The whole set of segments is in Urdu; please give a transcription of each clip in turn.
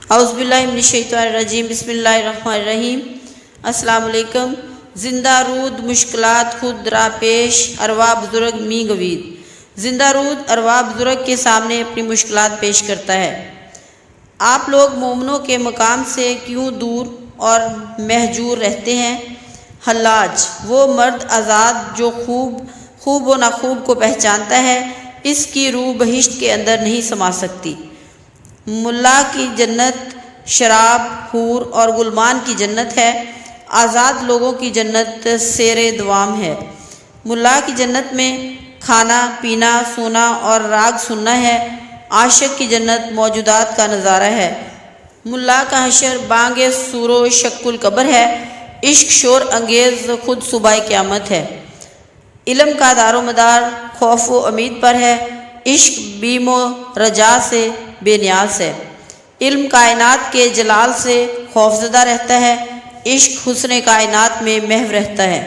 اعوذ باللہ من الشیطان الرجیم، بسم اللہ الرحمن الرحیم۔ السلام علیکم۔ زندہ رود مشکلات خود را پیش، ارواح بزرگ می گوید۔ زندہ رود ارواح بزرگ کے سامنے اپنی مشکلات پیش کرتا ہے۔ آپ لوگ مومنوں کے مقام سے کیوں دور اور مہجور رہتے ہیں؟ حلاج، وہ مرد آزاد جو خوب و ناخوب کو پہچانتا ہے، اس کی روح بہشت کے اندر نہیں سما سکتی۔ ملا کی جنت شراب، حور اور غلمان کی جنت ہے، آزاد لوگوں کی جنت سیر دوام ہے۔ ملا کی جنت میں کھانا پینا، سونا اور راگ سننا ہے، عاشق کی جنت موجودات کا نظارہ ہے۔ ملا کا حشر بانگ سور و شق القبر ہے، عشق شور انگیز خود صبح قیامت ہے۔ علم کا دار و مدار خوف و امید پر ہے، عشق بیم و رجا سے بے نیاز ہے۔ علم کائنات کے جلال سے خوفزدہ رہتا ہے، عشق حسن کائنات میں محو رہتا ہے۔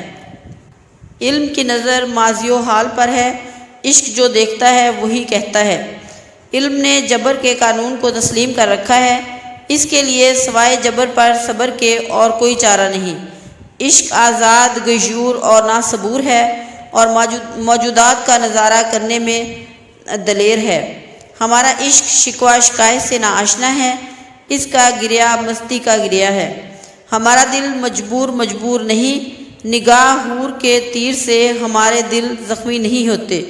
علم کی نظر ماضی و حال پر ہے، عشق جو دیکھتا ہے وہی کہتا ہے۔ علم نے جبر کے قانون کو تسلیم کر رکھا ہے، اس کے لیے سوائے جبر پر صبر کے اور کوئی چارہ نہیں۔ عشق آزاد، غیور اور ناصبور ہے، اور موجودات کا نظارہ کرنے میں دلیر ہے۔ ہمارا عشق شکوہ شکایت سے ناآشنا ہے، اس کا گریہ مستی کا گریہ ہے۔ ہمارا دل مجبور نہیں، نگاہ حور کے تیر سے ہمارے دل زخمی نہیں ہوتے۔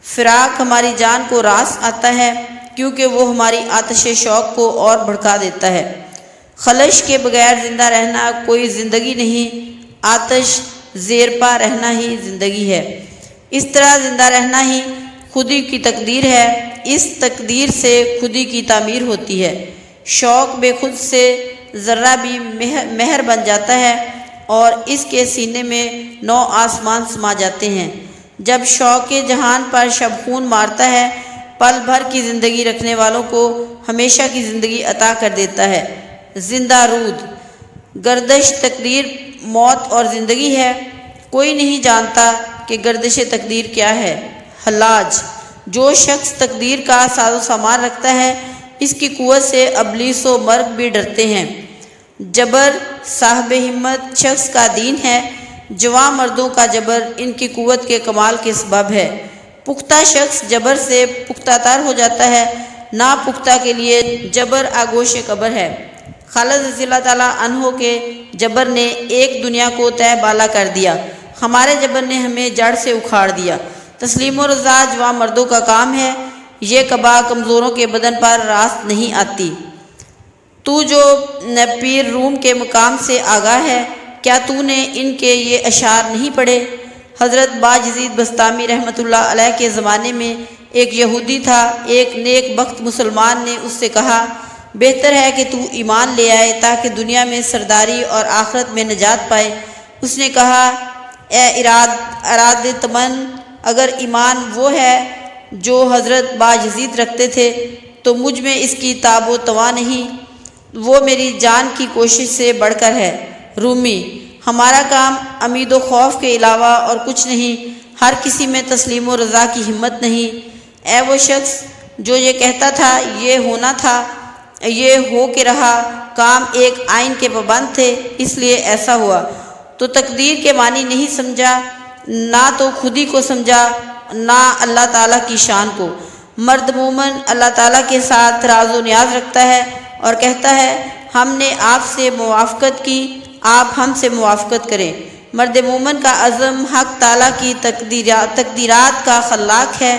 فراق ہماری جان کو راس آتا ہے، کیونکہ وہ ہماری آتش شوق کو اور بھڑکا دیتا ہے۔ خلش کے بغیر زندہ رہنا کوئی زندگی نہیں، آتش زیر پا رہنا ہی زندگی ہے۔ اس طرح زندہ رہنا ہی خودی کی تقدیر ہے، اس تقدیر سے خودی کی تعمیر ہوتی ہے۔ شوق بے خود سے ذرہ بھی مہر بن جاتا ہے، اور اس کے سینے میں 9 آسمان سما جاتے ہیں۔ جب شوق جہان پر شب خون مارتا ہے، پل بھر کی زندگی رکھنے والوں کو ہمیشہ کی زندگی عطا کر دیتا ہے۔ زندہ رود، گردش تقدیر موت اور زندگی ہے، کوئی نہیں جانتا کہ گردش تقدیر کیا ہے۔ حلاج، جو شخص تقدیر کا ساز و سامان رکھتا ہے، اس کی قوت سے ابلیس و مرگ بھی ڈرتے ہیں۔ جبر صاحب ہمت شخص کا دین ہے، جواں مردوں کا جبر ان کی قوت کے کمال کے سبب ہے۔ پختہ شخص جبر سے پختہ تر ہو جاتا ہے، ناپختہ کے لیے جبر آگوش قبر ہے۔ خالد رضی اللہ تعالیٰ عنہ کے جبر نے ایک دنیا کو تہ بالا کر دیا، ہمارے جبر نے ہمیں جڑ سے اکھاڑ دیا۔ تسلیم و رضا جواں مردوں کا کام ہے، یہ قبا کمزوروں کے بدن پر راست نہیں آتی۔ تو جو پیر روم کے مقام سے آگاہ ہے، کیا تو نے ان کے یہ اشعار نہیں پڑھے؟ حضرت باجزید بسطامی رحمۃ اللہ علیہ کے زمانے میں ایک یہودی تھا، ایک نیک بخت مسلمان نے اس سے کہا، بہتر ہے کہ تو ایمان لے آئے تاکہ دنیا میں سرداری اور آخرت میں نجات پائے۔ اس نے کہا، اے اراد تمن، اگر ایمان وہ ہے جو حضرت باجزید رکھتے تھے تو مجھ میں اس کی تاب و تواں نہیں، وہ میری جان کی کوشش سے بڑھ کر ہے۔ رومی، ہمارا کام امید و خوف کے علاوہ اور کچھ نہیں، ہر کسی میں تسلیم و رضا کی ہمت نہیں۔ اے وہ شخص جو یہ کہتا تھا یہ ہونا تھا، یہ ہو کے رہا، کام ایک آئین کے پابند تھے اس لیے ایسا ہوا، تو تقدیر کے معنی نہیں سمجھا، نہ تو خودی کو سمجھا، نہ اللہ تعالیٰ کی شان کو۔ مرد مومن اللہ تعالیٰ کے ساتھ راز و نیاز رکھتا ہے اور کہتا ہے، ہم نے آپ سے موافقت کی، آپ ہم سے موافقت کریں۔ مرد مومن کا عزم حق تعالیٰ کی تقدیرات کا خلاق ہے،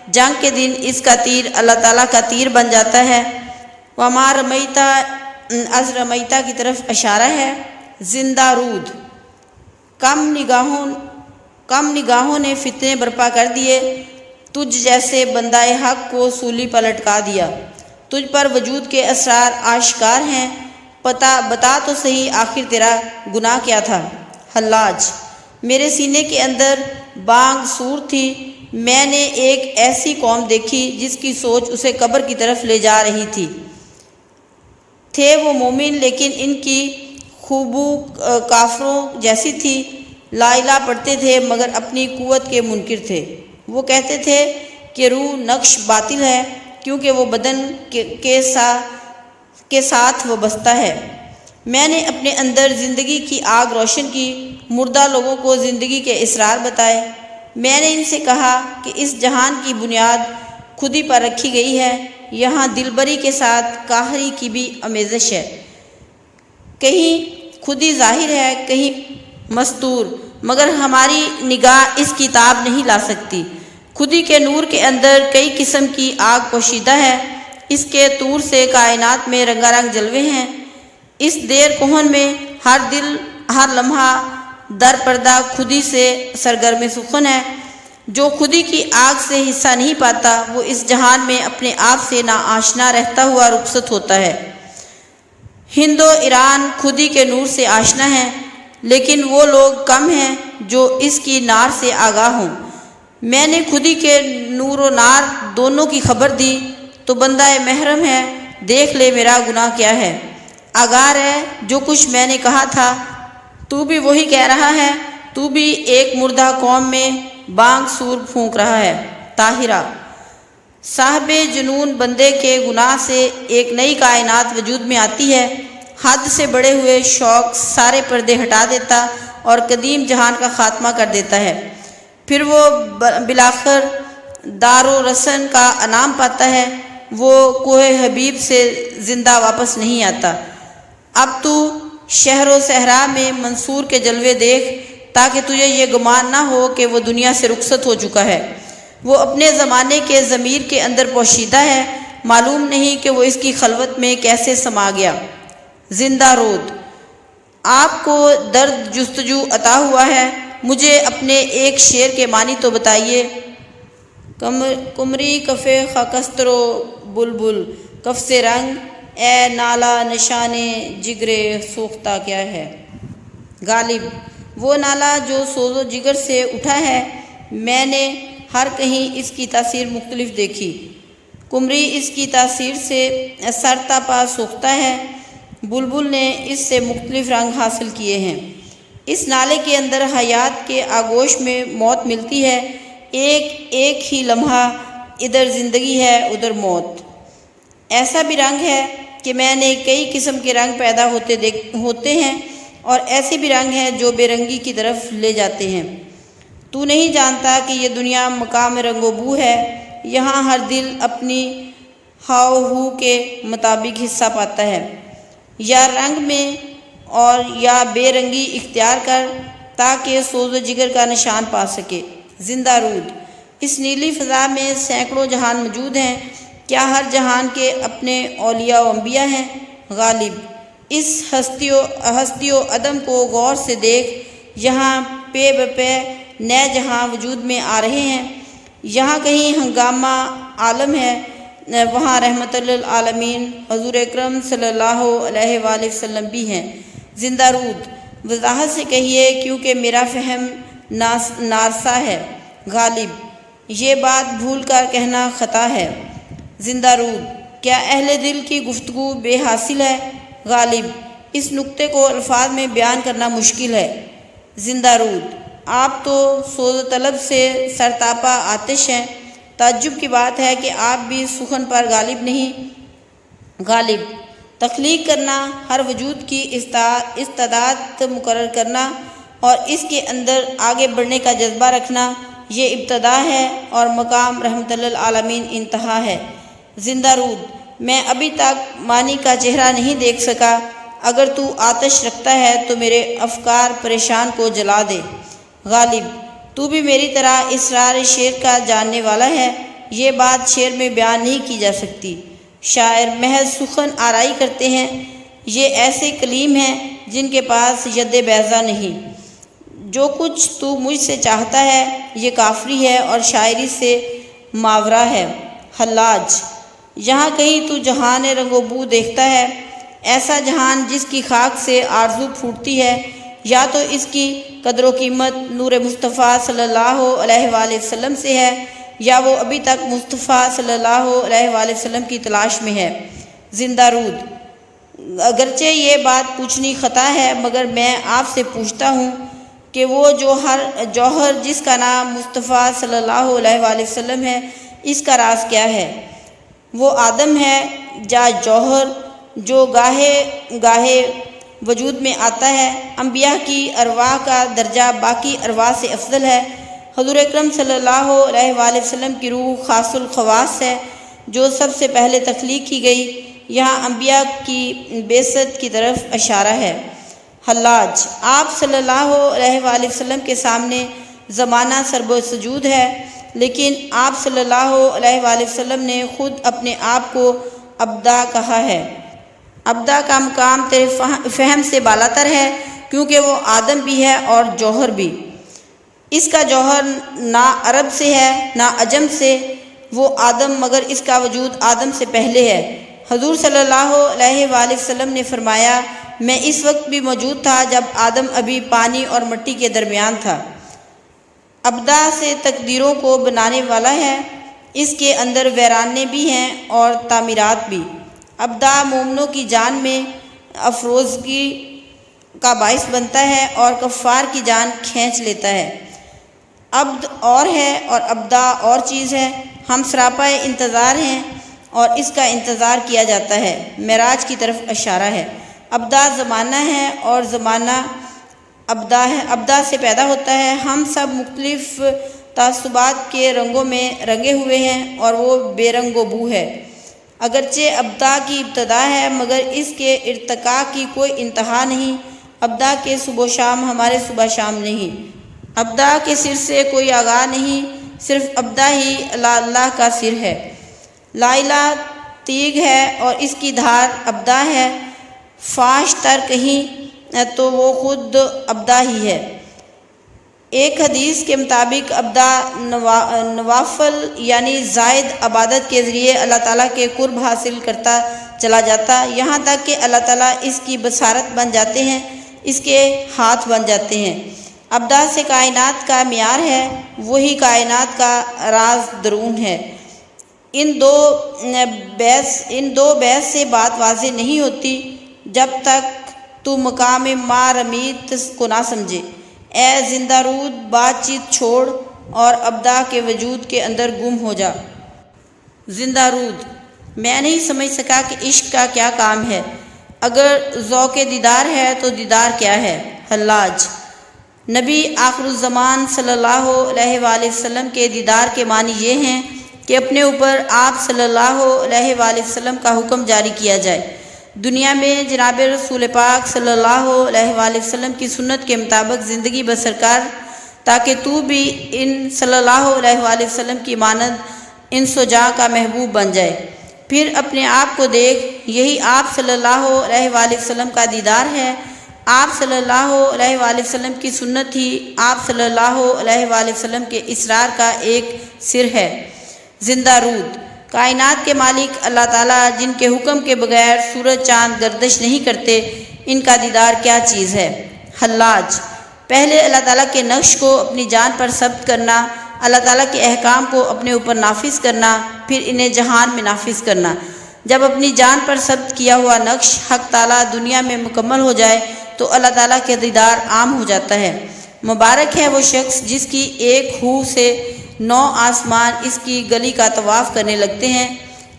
جنگ کے دن اس کا تیر اللہ تعالیٰ کا تیر بن جاتا ہے۔ وما رمیتا از رمیتا کی طرف اشارہ ہے۔ زندہ رود، کم نگاہوں نے فتنے برپا کر دیے، تجھ جیسے بندہ حق کو سولی پر لٹکا دیا۔ تجھ پر وجود کے اسرار آشکار ہیں، بتا تو صحیح آخر تیرا گناہ کیا تھا۔ حلاج، میرے سینے کے اندر بانگ سور تھی، میں نے ایک ایسی قوم دیکھی جس کی سوچ اسے قبر کی طرف لے جا رہی تھی۔ تھے وہ مومن لیکن ان کی خوبو کافروں جیسی تھی، لا الہ پڑھتے تھے مگر اپنی قوت کے منکر تھے۔ وہ کہتے تھے کہ روح نقش باطل ہے، کیونکہ وہ بدن کے کے ساتھ وابستہ ہے۔ میں نے اپنے اندر زندگی کی آگ روشن کی، مردہ لوگوں کو زندگی کے اسرار بتائے۔ میں نے ان سے کہا کہ اس جہان کی بنیاد خودی پر رکھی گئی ہے، یہاں دلبری کے ساتھ قاہری کی بھی آمیزش ہے۔ کہیں خودی ظاہر ہے، کہیں مستور، مگر ہماری نگاہ اس کی تاب نہیں لا سکتی۔ خودی کے نور کے اندر کئی قسم کی آگ پوشیدہ ہے، اس کے طور سے کائنات میں رنگا رنگ جلوے ہیں۔ اس دیر کہن میں ہر دل ہر لمحہ در پردہ خودی سے سرگرم سخن ہے۔ جو خودی کی آگ سے حصہ نہیں پاتا وہ اس جہان میں اپنے آپ سے ناآشنا رہتا ہوا رخصت ہوتا ہے۔ ہند و ایران خودی کے نور سے آشنا ہیں، لیکن وہ لوگ کم ہیں جو اس کی نار سے آگاہ ہوں۔ میں نے خودی کے نور و نار دونوں کی خبر دی تو بندہ محرم ہے، دیکھ لے میرا گناہ کیا ہے۔ آگاہ ہے جو کچھ میں نے کہا تھا تو بھی وہی کہہ رہا ہے، تو بھی ایک مردہ قوم میں بانگ سور پھونک رہا ہے۔ طاہرہ، صاحب جنون بندے کے گناہ سے ایک نئی کائنات وجود میں آتی ہے، حد سے بڑے ہوئے شوق سارے پردے ہٹا دیتا اور قدیم جہان کا خاتمہ کر دیتا ہے۔ پھر وہ بالآخر دار و رسن کا انعام پاتا ہے، وہ کوہ حبیب سے زندہ واپس نہیں آتا۔ اب تو شہر و صحرا میں منصور کے جلوے دیکھ تاکہ تجھے یہ گمان نہ ہو کہ وہ دنیا سے رخصت ہو چکا ہے۔ وہ اپنے زمانے کے ضمیر کے اندر پوشیدہ ہے، معلوم نہیں کہ وہ اس کی خلوت میں کیسے سما گیا۔ زندہ رود، آپ کو درد جستجو عطا ہوا ہے، مجھے اپنے ایک شعر کے معنی تو بتائیے۔ کمری کف خاکستر و بلبل، کف سے رنگ اے نالا نشان جگر سوختہ کیا ہے۔ غالب، وہ نالا جو سوز و جگر سے اٹھا ہے، میں نے ہر کہیں اس کی تاثیر مختلف دیکھی۔ کمری اس کی تاثیر سے سرتاپا سوختہ ہے، بلبل نے اس سے مختلف رنگ حاصل کیے ہیں۔ اس نالے کے اندر حیات کے آغوش میں موت ملتی ہے، ایک ہی لمحہ، ادھر زندگی ہے ادھر موت۔ ایسا بھی رنگ ہے کہ میں نے کئی قسم کے رنگ پیدا ہوتے ہیں، اور ایسے بھی رنگ ہیں جو بے رنگی کی طرف لے جاتے ہیں۔ تو نہیں جانتا کہ یہ دنیا مقام رنگ و بو ہے، یہاں ہر دل اپنی ہاؤ ہو کے مطابق حصہ پاتا ہے۔ یا رنگ میں اور یا بے رنگی اختیار کر تاکہ سوز و جگر کا نشان پا سکے۔ زندہ رود، اس نیلی فضا میں سینکڑوں جہان موجود ہیں، کیا ہر جہان کے اپنے اولیاء و انبیاء ہیں؟ غالب، اس ہستی و عدم کو غور سے دیکھ، یہاں پے بپے نئے جہاں وجود میں آ رہے ہیں۔ یہاں کہیں ہنگامہ عالم ہے، وہاں رحمت للعالمین حضور اکرم صلی اللہ علیہ وآلہ وسلم بھی ہیں۔ زندہ رود، وضاحت سے کہیے کیونکہ میرا فہم نارسا ہے۔ غالب، یہ بات بھول کر کہنا خطا ہے۔ زندہ رود، کیا اہل دل کی گفتگو بے حاصل ہے؟ غالب، اس نقطے کو الفاظ میں بیان کرنا مشکل ہے۔ زندہ رود، آپ تو سوز طلب سے سرتاپا آتش ہیں، تعجب کی بات ہے کہ آپ بھی سخن پر غالب نہیں۔ غالب، تخلیق کرنا، ہر وجود کی استعداد مقرر کرنا اور اس کے اندر آگے بڑھنے کا جذبہ رکھنا، یہ ابتدا ہے اور مقام رحمت للعالمین انتہا ہے۔ زندہ رود، میں ابھی تک معنی کا چہرہ نہیں دیکھ سکا، اگر تو آتش رکھتا ہے تو میرے افکار پریشان کو جلا دے۔ غالب، تو بھی میری طرح اسرار شعر کا جاننے والا ہے، یہ بات شعر میں بیان نہیں کی جا سکتی۔ شاعر محض سخن آرائی کرتے ہیں، یہ ایسے کلیم ہیں جن کے پاس ید بیضا نہیں۔ جو کچھ تو مجھ سے چاہتا ہے یہ کافری ہے اور شاعری سے ماورا ہے۔ حلاج، یہاں کہیں تو جہان رنگ و بو دیکھتا ہے، ایسا جہان جس کی خاک سے آرزو پھوٹتی ہے، یا تو اس کی قدر و قیمت نور مصطفیٰ صلی اللہ علیہ وآلہ وسلم سے ہے، یا وہ ابھی تک مصطفیٰ صلی اللہ علیہ وآلہ وسلم کی تلاش میں ہے۔ زندہ رود، اگرچہ یہ بات پوچھنی خطا ہے، مگر میں آپ سے پوچھتا ہوں کہ وہ جوہر جس کا نام مصطفیٰ صلی اللہ علیہ وآلہ وسلم ہے، اس کا راز کیا ہے؟ وہ آدم ہے یا جوہر؟ جو گاہے گاہے وجود میں آتا ہے۔ انبیاء کی ارواح کا درجہ باقی ارواح سے افضل ہے۔ حضور اکرم صلی اللہ علیہ وآلہ وسلم کی روح خاص الخواص ہے جو سب سے پہلے تخلیق کی گئی۔ یہاں انبیاء کی بعثت کی طرف اشارہ ہے۔ حلاج، آپ صلی اللہ علیہ وآلہ وسلم کے سامنے زمانہ سرب و سجود ہے، لیکن آپ صلی اللہ علیہ وآلہ وسلم نے خود اپنے آپ کو ابدا کہا ہے۔ ابدا کا مقام تیرے فہم سے بالاتر ہے، کیونکہ وہ آدم بھی ہے اور جوہر بھی۔ اس کا جوہر نہ عرب سے ہے نہ عجم سے، وہ آدم مگر اس کا وجود آدم سے پہلے ہے۔ حضور صلی اللہ علیہ وآلہ وسلم نے فرمایا، میں اس وقت بھی موجود تھا جب آدم ابھی پانی اور مٹی کے درمیان تھا۔ ابدا سے تقدیروں کو بنانے والا ہے، اس کے اندر ویرانے بھی ہیں اور تعمیرات بھی۔ ابدا مومنوں کی جان میں افروزگی کا باعث بنتا ہے اور کفار کی جان کھینچ لیتا ہے۔ عبد اور ہے اور ابدا اور چیز ہے۔ ہم سراپا انتظار ہیں اور اس کا انتظار کیا جاتا ہے۔ معراج کی طرف اشارہ ہے۔ ابدا زمانہ ہے اور زمانہ ابدا ہے، ابدا سے پیدا ہوتا ہے۔ ہم سب مختلف تعصبات کے رنگوں میں رنگے ہوئے ہیں اور وہ بے رنگ و بو ہے۔ اگرچہ ابدا کی ابتدا ہے مگر اس کے ارتقاء کی کوئی انتہا نہیں۔ ابدا کے صبح و شام ہمارے صبح شام نہیں، ابدا کے سر سے کوئی آگاہ نہیں، صرف ابدا ہی اللہ کا سر ہے۔ لا الہ تیغ ہے اور اس کی دھار ابدا ہے، فاش تر کہیں تو وہ خود ابدا ہی ہے۔ ایک حدیث کے مطابق ابدا نوافل یعنی زائد عبادت کے ذریعے اللہ تعالیٰ کے قرب حاصل کرتا چلا جاتا، یہاں تک کہ اللہ تعالیٰ اس کی بصارت بن جاتے ہیں، اس کے ہاتھ بن جاتے ہیں۔ ابدا سے کائنات کا معیار ہے، وہی کائنات کا راز درون ہے۔ ان دو بیس سے بات واضح نہیں ہوتی جب تک تو مقام ما رمیت کو نہ سمجھے۔ اے زندہ رود، بات چیت چھوڑ اور ابدا کے وجود کے اندر گم ہو جا۔ زندہ رود، میں نہیں سمجھ سکا کہ عشق کا کیا کام ہے۔ اگر ذوق دیدار ہے تو دیدار کیا ہے؟ حلاج، نبی آخر الزمان صلی اللہ علیہ وآلہ وسلم کے دیدار کے معنی یہ ہیں کہ اپنے اوپر آپ صلی اللہ علیہ وآلہ وسلم کا حکم جاری کیا جائے۔ دنیا میں جناب رسول پاک صلی اللہ علیہ وآلہ وسلم کی سنت کے مطابق زندگی بسر کر تاکہ تو بھی ان صلی اللہ علیہ وآلہ وسلم کی مانند انس و جاں کا محبوب بن جائے۔ پھر اپنے آپ کو دیکھ، یہی آپ صلی اللہ علیہ وآلہ وسلم کا دیدار ہے۔ آپ صلی اللہ علیہ وآلہ وسلم کی سنت ہی آپ صلی اللہ علیہ وآلہ وسلم کے اسرار کا ایک سر ہے۔ زندہ رود، کائنات کے مالک اللہ تعالیٰ جن کے حکم کے بغیر سورج چاند گردش نہیں کرتے، ان کا دیدار کیا چیز ہے؟ حلاج، پہلے اللہ تعالیٰ کے نقش کو اپنی جان پر ثبت کرنا، اللہ تعالیٰ کے احکام کو اپنے اوپر نافذ کرنا، پھر انہیں جہان میں نافذ کرنا۔ جب اپنی جان پر ثبت کیا ہوا نقش حق تعالیٰ دنیا میں مکمل ہو جائے تو اللہ تعالیٰ کے دیدار عام ہو جاتا ہے۔ مبارک ہے وہ شخص جس کی ایک ہو سے 9 آسمان اس کی گلی کا طواف کرنے لگتے ہیں۔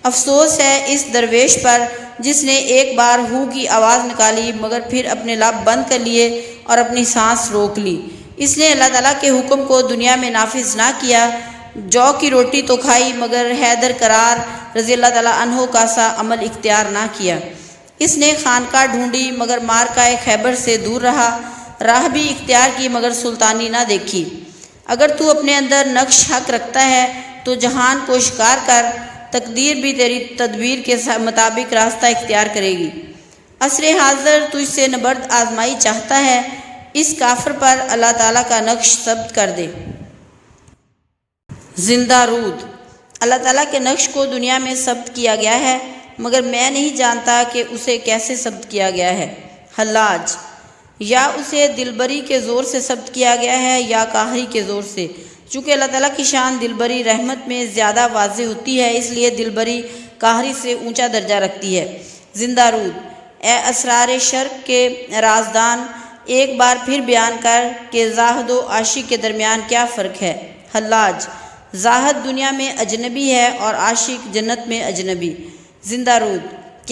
افسوس ہے اس درویش پر جس نے ایک بار ہو کی آواز نکالی مگر پھر اپنے لب بند کر لیے اور اپنی سانس روک لی۔ اس نے اللہ تعالیٰ کے حکم کو دنیا میں نافذ نہ کیا۔ جو کی روٹی تو کھائی مگر حیدر قرار رضی اللہ تعالیٰ عنہ کا سا عمل اختیار نہ کیا۔ اس نے خانقاہ ڈھونڈی مگر مارکہ خیبر سے دور رہا، راہ بھی اختیار کی مگر سلطانی نہ دیکھی۔ اگر تو اپنے اندر نقش حق رکھتا ہے تو جہان کو شکار کر، تقدیر بھی تیری تدبیر کے مطابق راستہ اختیار کرے گی۔ عصر حاضر تجھ سے نبرد آزمائی چاہتا ہے، اس کافر پر اللہ تعالیٰ کا نقش ثبت کر دے۔ زندہ رود، اللہ تعالیٰ کے نقش کو دنیا میں ثبت کیا گیا ہے مگر میں نہیں جانتا کہ اسے کیسے ثبت کیا گیا ہے۔ حلاج، یا اسے دلبری کے زور سے ثبت کیا گیا ہے یا قاہری کے زور سے، چونکہ اللہ تعالیٰ کی شان دلبری رحمت میں زیادہ واضح ہوتی ہے، اس لیے دلبری قاہری سے اونچا درجہ رکھتی ہے۔ زندہ رود، اے اسرار شرق کے رازدان، ایک بار پھر بیان کر کہ زاہد و عاشق کے درمیان کیا فرق ہے۔ حلاج، زاہد دنیا میں اجنبی ہے اور عاشق جنت میں اجنبی۔ زندہ رود،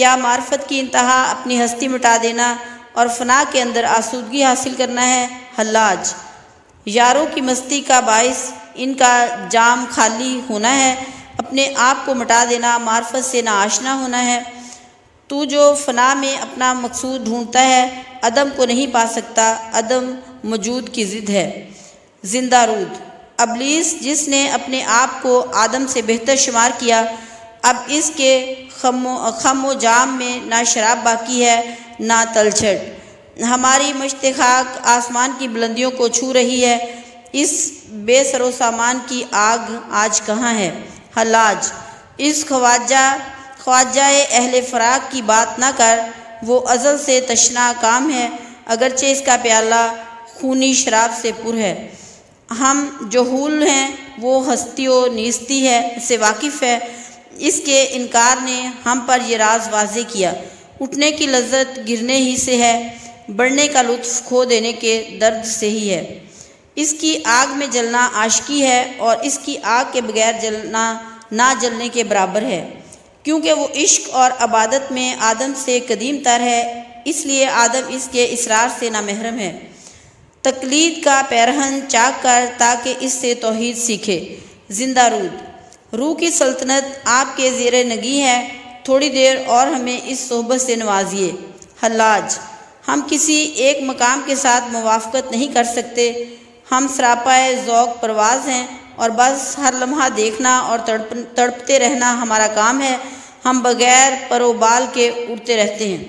کیا معرفت کی انتہا اپنی ہستی مٹا دینا اور فنا کے اندر آسودگی حاصل کرنا ہے؟ حلاج: یاروں کی مستی کا باعث ان کا جام خالی ہونا ہے، اپنے آپ کو مٹا دینا معرفت سے ناآشنا ہونا ہے۔ تو جو فنا میں اپنا مقصود ڈھونڈتا ہے عدم کو نہیں پا سکتا، عدم موجود کی ضد ہے۔ زندہ رود: ابلیس جس نے اپنے آپ کو آدم سے بہتر شمار کیا، اب اس کے خم و جام میں نہ شراب باقی ہے نہ تلچھٹ۔ ہماری مشت خاک آسمان کی بلندیوں کو چھو رہی ہے، اس بے سر و سامان کی آگ آج کہاں ہے؟ حلاج: اس خواجہ اہل فراق کی بات نہ کر، وہ ازل سے تشنا کام ہے، اگرچہ اس کا پیالہ خونی شراب سے پر ہے۔ ہم جہول ہیں، وہ ہستی و نیستی ہے سے واقف ہے، اس کے انکار نے ہم پر یہ راز واضح کیا۔ اٹھنے کی لذت گرنے ہی سے ہے، بڑھنے کا لطف کھو دینے کے درد سے ہی ہے۔ اس کی آگ میں جلنا عاشقی ہے اور اس کی آگ کے بغیر جلنا نہ جلنے کے برابر ہے، کیونکہ وہ عشق اور عبادت میں آدم سے قدیم تر ہے، اس لیے آدم اس کے اسرار سے نامحرم ہے۔ تقلید کا پیرہن چاک کر تاکہ اس سے توحید سیکھے۔ زندہ رود: روح کی سلطنت آپ کے زیر نگی ہے، تھوڑی دیر اور ہمیں اس صحبت سے نوازیے۔ حلاج: ہم کسی ایک مقام کے ساتھ موافقت نہیں کر سکتے، ہم سراپائے ذوق پرواز ہیں اور بس ہر لمحہ دیکھنا اور تڑپتے رہنا ہمارا کام ہے، ہم بغیر پر و بال کے اڑتے رہتے ہیں۔